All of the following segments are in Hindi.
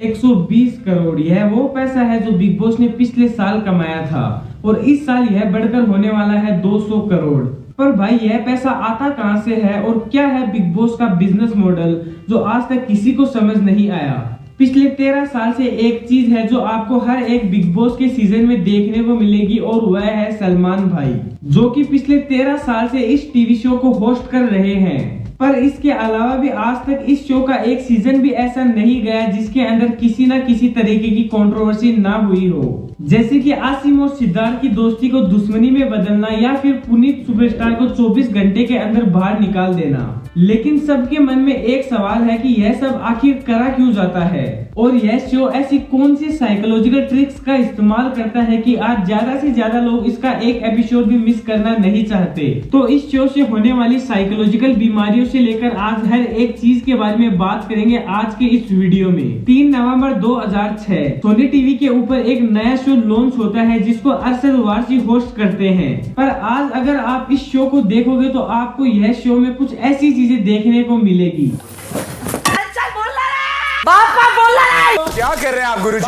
120 करोड़ यह वो पैसा है जो बिग बॉस ने पिछले साल कमाया था और इस साल यह बढ़कर होने वाला है 200 करोड़। पर भाई यह पैसा आता कहां से है और क्या है बिग बॉस का बिजनेस मॉडल जो आज तक किसी को समझ नहीं आया। पिछले 13 साल से एक चीज है जो आपको हर एक बिग बॉस के सीजन में देखने को मिलेगी और वह है सलमान भाई, जो कि पिछले 13 साल से इस टीवी शो को होस्ट कर रहे हैं। पर इसके अलावा भी आज तक इस शो का एक सीजन भी ऐसा नहीं गया जिसके अंदर किसी न किसी तरीके की कंट्रोवर्सी ना हुई हो, जैसे कि आसिम और सिद्धार्थ की दोस्ती को दुश्मनी में बदलना या फिर पुनीत सुपरस्टार को 24 घंटे के अंदर बाहर निकाल देना। लेकिन सबके मन में एक सवाल है कि यह सब आखिर करा क्यों जाता है और यह शो ऐसी कौन सी साइकोलॉजिकल ट्रिक्स का इस्तेमाल करता है कि आज ज्यादा से ज्यादा लोग इसका एक एपिसोड भी मिस करना नहीं चाहते। तो इस शो से होने वाली साइकोलॉजिकल बीमारियों से लेकर आज हर एक चीज के बारे में बात करेंगे आज के इस वीडियो में। 3 नवंबर 2006 सोनी टीवी के ऊपर एक नया शो लॉन्च होता है जिसको अरशद वारसी होस्ट करते हैं। पर आज अगर आप इस शो को देखोगे तो आपको यह शो में कुछ ऐसी चीजें देखने को मिलेगी। क्या कर रहे हैं आप गुरुजी?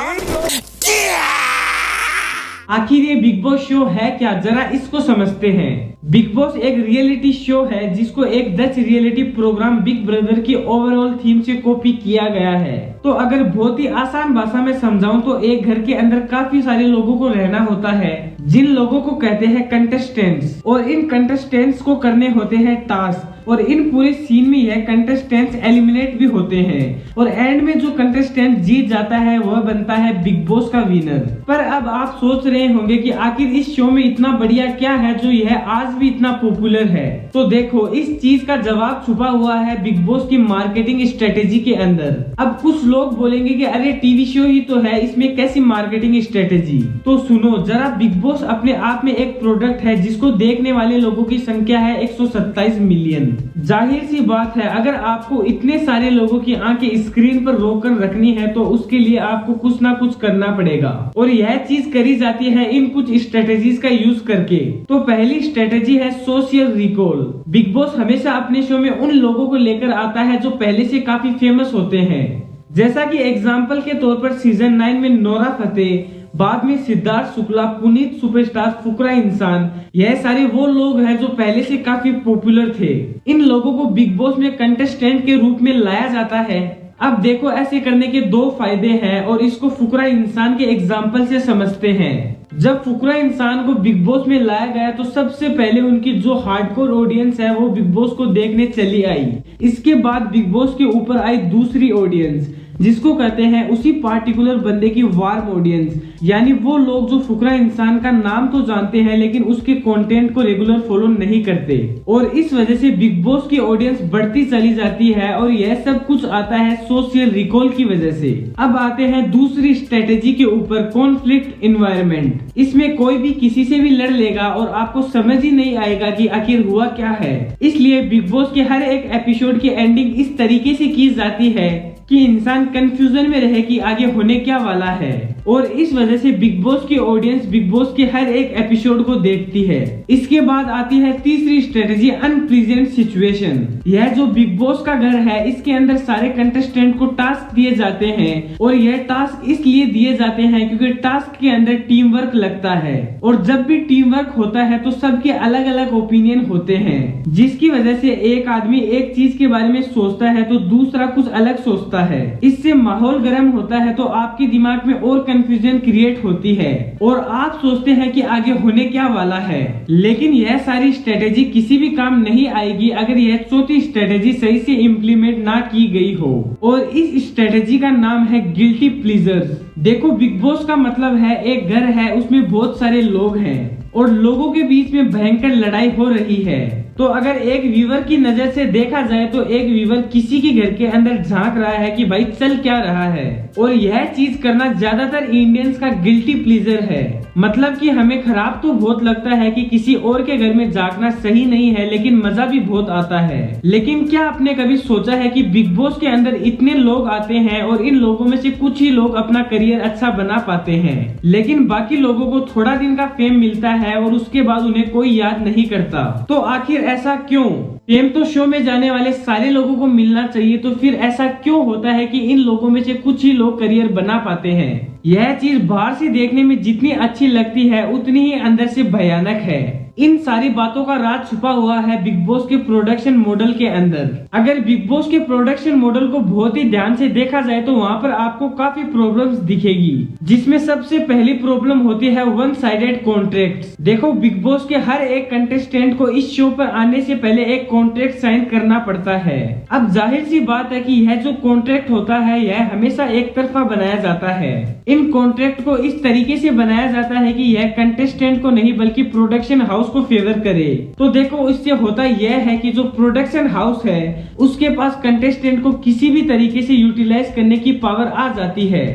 आखिर ये बिग बॉस शो है क्या, जरा इसको समझते हैं। बिग बॉस एक रियलिटी शो है जिसको एक Dutch reality programme Big Brother की ओवरऑल थीम से कॉपी किया गया है। तो अगर बहुत ही आसान भाषा में समझाऊं तो एक घर के अंदर काफी सारे लोगों को रहना होता है जिन लोगों को कहते हैं कंटेस्टेंट्स, और इन कंटेस्टेंट्स को करने होते हैं टास्क, और इन पूरे सीन में यह कंटेस्टेंट्स एलिमिनेट भी होते हैं और एंड में जो कंटेस्टेंट जीत जाता है वह बनता है बिग बॉस का विनर। पर अब आप सोच रहे होंगे कि आखिर इस शो में इतना बढ़िया क्या है जो यह आज भी इतना पॉपुलर है। तो देखो, इस चीज का जवाब छुपा हुआ है बिग बॉस की मार्केटिंग स्ट्रेटेजी के अंदर। अब कुछ लोग बोलेंगे कि अरे टीवी शो ही तो है, इसमें कैसी मार्केटिंग स्ट्रेटेजी। तो सुनो जरा, बिग बॉस अपने आप में एक प्रोडक्ट है जिसको देखने वाले लोगों की संख्या है 127 मिलियन। जाहिर सी बात है अगर आपको इतने सारे लोगों की आंखें स्क्रीन पर रोककर रखनी है तो उसके लिए आपको कुछ ना कुछ करना पड़ेगा, और यह चीज करी जाती है इन कुछ स्ट्रेटेजीज का यूज करके। तो पहली स्ट्रेटेजी है सोशल रिकॉल। बिग बॉस हमेशा अपने शो में उन लोगों को लेकर आता है जो पहले से काफी फेमस होते हैं, जैसा कि एग्जाम्पल के तौर पर सीजन 9 में नोरा फतेही, बाद में सिद्धार्थ शुक्ला, पुनीत सुपरस्टार, फुकरा इंसान, यह सारे वो लोग हैं जो पहले से काफी पॉपुलर थे। इन लोगों को बिग बॉस में कंटेस्टेंट के रूप में लाया जाता है। अब देखो, ऐसे करने के 2 फायदे हैं और इसको फुकरा इंसान के एग्जाम्पल से समझते हैं। जब फुकरा इंसान को बिग बॉस में लाया गया तो सबसे पहले उनकी जो हार्डकोर ऑडियंस है वो बिग बॉस को देखने चली आई। इसके बाद बिग बॉस के ऊपर आई दूसरी ऑडियंस जिसको कहते हैं उसी पार्टिकुलर बंदे की वार्म ऑडियंस, यानी वो लोग जो फुकरा इंसान का नाम तो जानते हैं लेकिन उसके कंटेंट को रेगुलर फॉलो नहीं करते, और इस वजह से बिग बॉस की ऑडियंस बढ़ती चली जाती है। और यह सब कुछ आता है सोशल रिकॉल की वजह से। अब आते हैं दूसरी स्ट्रेटेजी के ऊपर, कॉन्फ्लिक्ट इन्वायरमेंट। इसमें कोई भी किसी से भी लड़ लेगा और आपको समझ ही नहीं आएगा कि आखिर हुआ क्या है। इसलिए बिग बॉस के हर एक एपिसोड की एंडिंग इस तरीके से की जाती है कि इंसान कंफ्यूजन में रहे कि आगे होने क्या वाला है, और इस वजह से बिग बॉस की ऑडियंस बिग बॉस के हर एक एपिसोड को देखती है। इसके बाद आती है तीसरी स्ट्रेटेजी, अनप्लीजेंट सिचुएशन। यह जो बिग बॉस का घर है इसके अंदर सारे कंटेस्टेंट को टास्क दिए जाते हैं, और यह टास्क इसलिए दिए जाते हैं क्योंकि टास्क के अंदर टीम वर्क लगता है, और जब भी टीम वर्क होता है तो सबके अलग अलग ओपिनियन होते हैं, जिसकी वजह से एक आदमी एक चीज के बारे में सोचता है तो दूसरा कुछ अलग सोचता है। इससे माहौल गर्म होता है तो आपके दिमाग में और कंफ्यूजन क्रिएट होती है और आप सोचते हैं कि आगे होने क्या वाला है। लेकिन यह सारी स्ट्रेटेजी किसी भी काम नहीं आएगी अगर यह चौथी स्ट्रेटेजी सही से इम्प्लीमेंट ना की गई हो, और इस स्ट्रेटेजी का नाम है गिल्टी प्लीजर्स। देखो, बिग बॉस का मतलब है एक घर है, उसमें बहुत सारे लोग हैं और लोगों के बीच में भयंकर लड़ाई हो रही है। तो अगर एक व्यूअर की नजर से देखा जाए तो एक व्यूअर किसी के घर के अंदर झांक रहा है कि भाई चल क्या रहा है, और यह चीज करना ज्यादातर इंडियंस का गिल्टी प्लीजर है। मतलब कि हमें खराब तो बहुत लगता है कि किसी और के घर में झांकना सही नहीं है, लेकिन मजा भी बहुत आता है। लेकिन क्या आपने कभी सोचा है कि बिग बॉस के अंदर इतने लोग आते हैं और इन लोगों में से कुछ ही लोग अपना करियर अच्छा बना पाते हैं, लेकिन बाकी लोगों को थोड़ा दिन का फेम मिलता है और उसके बाद उन्हें कोई याद नहीं करता। तो आखिर ऐसा क्यों? फेम तो शो में जाने वाले सारे लोगों को मिलना चाहिए, तो फिर ऐसा क्यों होता है कि इन लोगों में से कुछ ही लोग करियर बना पाते हैं? यह चीज बाहर से देखने में जितनी अच्छी लगती है उतनी ही अंदर से भयानक है। इन सारी बातों का राज छुपा हुआ है बिग बॉस के प्रोडक्शन मॉडल के अंदर। अगर बिग बॉस के प्रोडक्शन मॉडल को बहुत ही ध्यान से देखा जाए तो वहाँ पर आपको काफी प्रॉब्लम्स दिखेगी, जिसमें सबसे पहली प्रॉब्लम होती है वन साइडेड कॉन्ट्रैक्ट्स। देखो, बिग बॉस के हर एक कंटेस्टेंट को इस शो पर आने से पहले एक कॉन्ट्रैक्ट साइन करना पड़ता है। अब जाहिर सी बात है कि यह जो कॉन्ट्रैक्ट होता है यह हमेशा एक तरफा बनाया जाता है। इन कॉन्ट्रैक्ट को इस तरीके से बनाया जाता है कि यह कंटेस्टेंट को नहीं बल्कि प्रोडक्शन हाउस को फेवर करे। तो देखो, इससे होता यह है कि जो प्रोडक्शन हाउस है उसके पास कंटेस्टेंट को किसी भी तरीके से यूटिलाइज करने की पावर आ जाती है,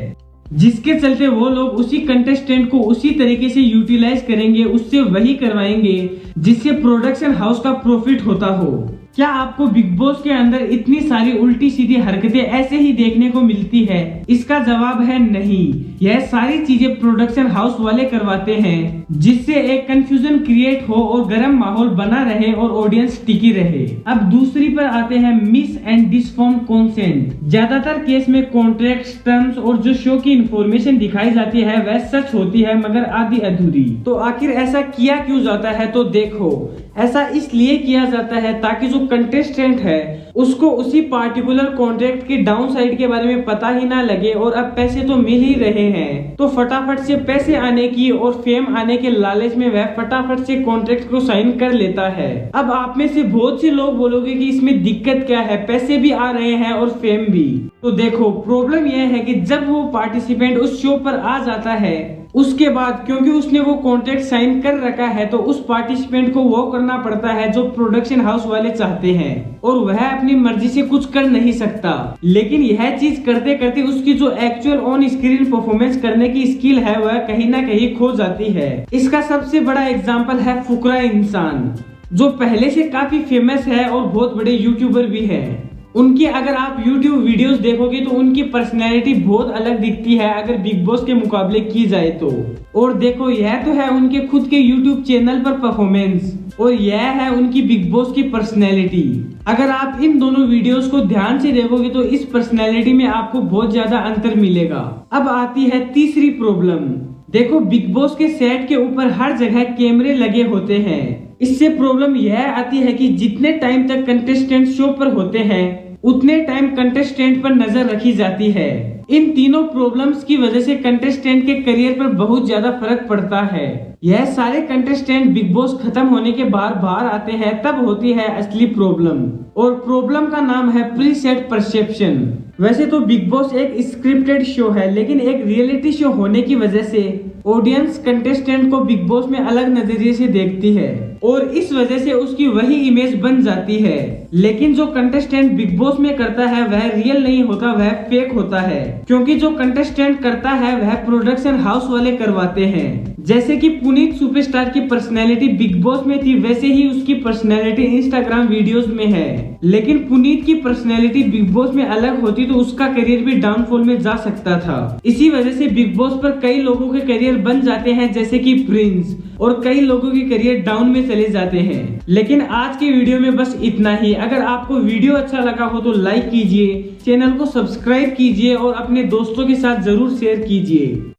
जिसके चलते वो लोग उसी कंटेस्टेंट को उसी तरीके से यूटिलाइज करेंगे, उससे वही करवाएंगे जिससे प्रोडक्शन हाउस का प्रॉफिट होता हो। क्या आपको बिग बॉस के अंदर इतनी सारी उल्टी सीधी हरकतें ऐसे ही देखने को मिलती है? इसका जवाब है नहीं। यह सारी चीजें प्रोडक्शन हाउस वाले करवाते हैं जिससे एक कंफ्यूजन क्रिएट हो और गर्म माहौल बना रहे और ऑडियंस टिकी रहे। अब दूसरी पर आते हैं मिस एंड डिसफॉर्म कंसेंट। ज्यादातर केस में कॉन्ट्रैक्ट्स, टर्म्स और जो शो की इंफॉर्मेशन दिखाई जाती है वह सच होती है मगर आधी अधूरी। तो आखिर ऐसा किया क्यों जाता है? तो देखो, ऐसा इसलिए किया जाता है ताकि जो कंटेस्टेंट है उसको उसी पार्टिकुलर कॉन्ट्रैक्ट के डाउन साइड के बारे में पता ही ना लगे, और अब पैसे तो मिल ही रहे हैं तो फटाफट से पैसे आने की और फेम आने के लालच में वह फटाफट से कॉन्ट्रैक्ट को साइन कर लेता है। अब आप में से बहुत से लोग बोलोगे कि इसमें दिक्कत क्या है, पैसे भी आ रहे हैं और फेम भी। तो देखो, प्रॉब्लम यह है कि जब वो पार्टिसिपेंट उस शो पर आ जाता है उसके बाद क्योंकि उसने वो कॉन्ट्रैक्ट साइन कर रखा है तो उस पार्टिसिपेंट को वो करना पड़ता है जो प्रोडक्शन हाउस वाले चाहते हैं, और वह अपनी मर्जी से कुछ कर नहीं सकता। लेकिन यह चीज करते करते उसकी जो एक्चुअल ऑन स्क्रीन परफॉर्मेंस करने की स्किल है वह कहीं ना कहीं खो जाती है। इसका सबसे बड़ा एग्जाम्पल है फुकरा इंसान, जो पहले से काफी फेमस है और बहुत बड़े यूट्यूबर भी है। उनकी अगर आप YouTube वीडियोस देखोगे तो उनकी पर्सनैलिटी बहुत अलग दिखती है अगर बिग बॉस के मुकाबले की जाए तो। और देखो, यह तो है उनके खुद के YouTube चैनल पर परफॉर्मेंस और यह है उनकी बिग बॉस की पर्सनैलिटी। अगर आप इन दोनों वीडियोस को ध्यान से देखोगे तो इस पर्सनैलिटी में आपको बहुत ज्यादा अंतर मिलेगा। अब आती है तीसरी प्रॉब्लम। देखो, बिग बॉस के सेट के ऊपर हर जगह कैमरे लगे होते हैं। इससे प्रॉब्लम यह आती है कि जितने टाइम तक कंटेस्टेंट शो पर होते हैं उतने टाइम कंटेस्टेंट पर नजर रखी जाती है। इन तीनों प्रॉब्लम्स की वजह से कंटेस्टेंट के करियर पर बहुत ज्यादा फर्क पड़ता है। यह सारे कंटेस्टेंट बिग बॉस खत्म होने के बाद बाहर आते हैं, तब होती है असली प्रॉब्लम, और प्रॉब्लम का नाम है प्रीसेट परसेप्शन। वैसे तो बिग बॉस एक स्क्रिप्टेड शो है, लेकिन एक रियलिटी शो होने की वजह से ऑडियंस कंटेस्टेंट को बिग बॉस में अलग नजरिए से देखती है और इस वजह से उसकी वही इमेज बन जाती है। लेकिन जो कंटेस्टेंट बिग बॉस में करता है वह रियल नहीं होता, वह फेक होता है, क्योंकि जो कंटेस्टेंट करता है वह प्रोडक्शन हाउस वाले करवाते हैं। जैसे कि पुनीत सुपरस्टार की पर्सनैलिटी बिग बॉस में थी, वैसे ही उसकी पर्सनैलिटी इंस्टाग्राम वीडियोस में है। लेकिन पुनीत की पर्सनैलिटी बिग बॉस में अलग होती तो उसका करियर भी डाउनफॉल में जा सकता था। इसी वजह से बिग बॉस पर कई लोगों के करियर बन जाते हैं, जैसे कि प्रिंस, और कई लोगों के करियर डाउन में चले जाते हैं। लेकिन आज की वीडियो में बस इतना ही। अगर आपको वीडियो अच्छा लगा हो तो लाइक कीजिए, चैनल को सब्सक्राइब कीजिए और अपने दोस्तों के साथ जरूर शेयर कीजिए।